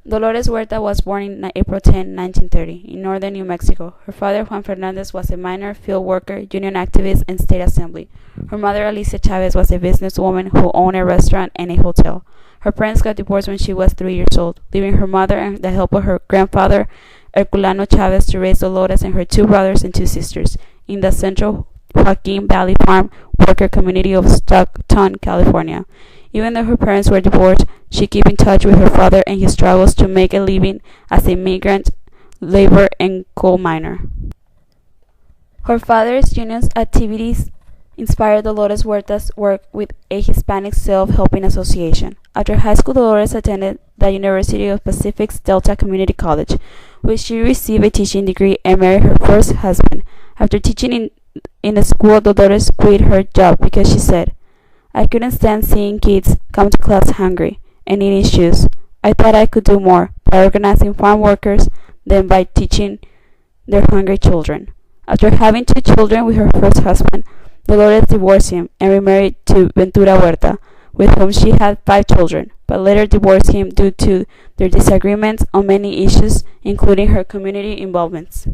Dolores Huerta was born on April 10, 1930, in northern New Mexico. Her father, Juan Fernandez, was a miner, field worker, union activist, and state assembly. Her mother, Dulce Chavez, was a businesswoman who owned a restaurant and a hotel. Her parents got divorced when she was 3 years old, leaving her mother and the help of her grandfather, Herculano Chavez, to raise Dolores and her two brothers and two sisters in the central Joaquin Valley farm worker community of Stockton, California. Even though her parents were divorced, she kept in touch with her father and his struggles to make a living as a migrant labor and coal miner. Her father's union activities inspired Dolores Huerta's work with a Hispanic self-helping association. After high school, Dolores attended the University of Pacific's Delta Community College, where she received a teaching degree and married her first husband. After teaching in the school, Dolores quit her job because she said, "I couldn't stand seeing kids come to class hungry and eating shoes. I thought I could do more by organizing farm workers than by teaching their hungry children." After having two children with her first husband, Dolores divorced him and remarried to Ventura Huerta, with whom she had 5 children, but later divorced him due to their disagreements on many issues, including her community involvements.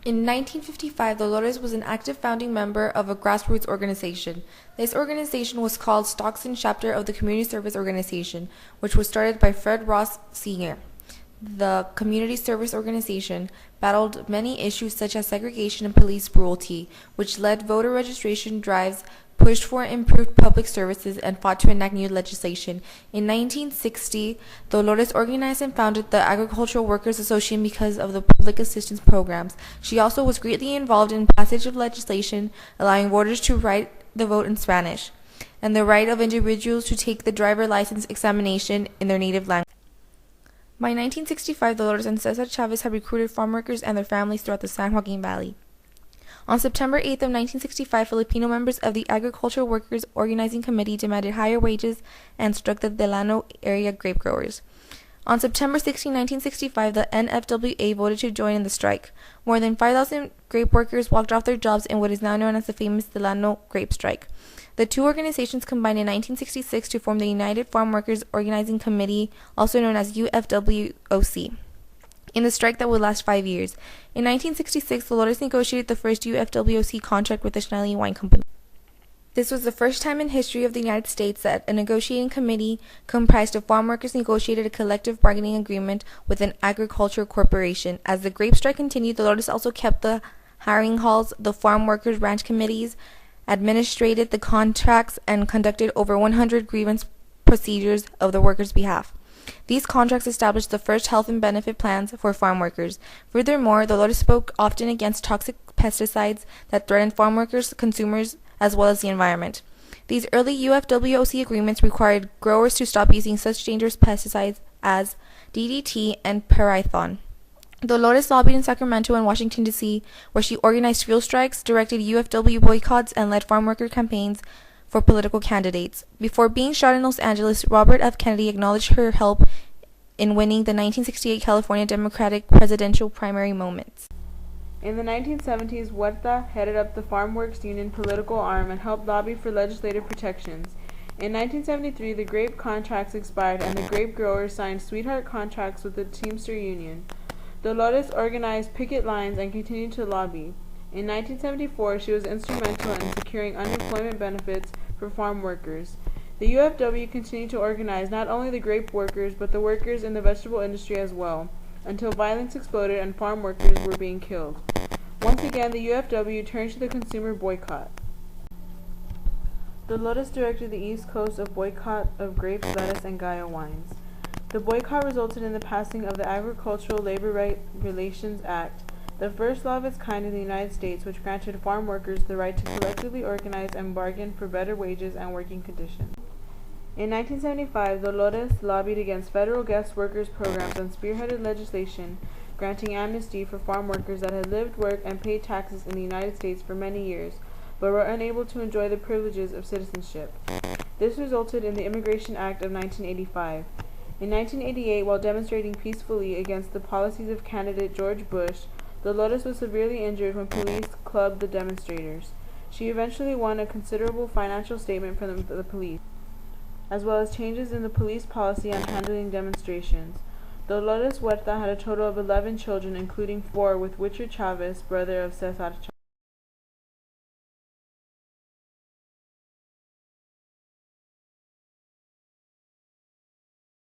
In 1955, Dolores was an active founding member of a grassroots organization. This organization was called Stockton Chapter of the Community Service Organization, which was started by Fred Ross Sr. The community service organization battled many issues such as segregation and police brutalty, which led voter registration drives, pushed for improved public services, and fought to enact new legislation. In 1960, Dolores organized and founded the Agricultural Workers Association because of the public assistance programs. She also was greatly involved in passage of legislation allowing voters to write the vote in Spanish, and the right of individuals to take the driver license examination in their native language. By 1965, Dolores and Cesar Chavez had recruited farm workers and their families throughout the San Joaquin Valley. On September 8th of 1965, Filipino members of the Agricultural Workers Organizing Committee demanded higher wages and struck the Delano area grape growers. On September 16, 1965, the NFWA voted to join in the strike. More than 5,000 grape workers walked off their jobs in what is now known as the famous Delano Grape Strike. The two organizations combined in 1966 to form the United Farm Workers Organizing Committee, also known as UFWOC, in the strike that would last 5 years. In 1966, Dolores negotiated the first UFWOC contract with the Schnelly Wine Company. This was the first time in history of the United States that a negotiating committee comprised of farm workers negotiated a collective bargaining agreement with an agricultural corporation. As the grape strike continued, Dolores also kept the hiring halls, the farm workers ranch committees, administrated the contracts, and conducted over 100 grievance procedures of the workers' behalf. These contracts established the first health and benefit plans for farm workers. Furthermore, Dolores spoke often against toxic pesticides that threatened farm workers, consumers, as well as the environment. These early UFWOC agreements required growers to stop using such dangerous pesticides as DDT and Pyrathon. Dolores lobbied in Sacramento and Washington, D.C., where she organized field strikes, directed UFW boycotts, and led farm worker campaigns for political candidates. Before being shot in Los Angeles, Robert F. Kennedy acknowledged her help in winning the 1968 California Democratic presidential primary moments. In the 1970s, Huerta headed up the Farm Works Union political arm and helped lobby for legislative protections. In 1973, the grape contracts expired and the grape growers signed sweetheart contracts with the Teamster Union. Dolores organized picket lines and continued to lobby. In 1974, she was instrumental in securing unemployment benefits for farm workers. The UFW continued to organize not only the grape workers, but the workers in the vegetable industry as well, until violence exploded and farm workers were being killed. Once again, the UFW turned to the consumer boycott. Dolores directed the East Coast of boycott of grapes, lettuce, and Gallo wines. The boycott resulted in the passing of the Agricultural Labor Relations Act, the first law of its kind in the United States, which granted farm workers the right to collectively organize and bargain for better wages and working conditions. In 1975, Dolores lobbied against federal guest workers programs and spearheaded legislation granting amnesty for farm workers that had lived, worked, and paid taxes in the United States for many years, but were unable to enjoy the privileges of citizenship. This resulted in the Immigration Act of 1985. In 1988, while demonstrating peacefully against the policies of candidate George Bush, Dolores was severely injured when police clubbed the demonstrators. She eventually won a considerable financial statement from the police. as well as changes in the police policy on handling demonstrations. Dolores Huerta had a total of 11 children, including 4 with Richard Chavez, brother of Cesar Chavez.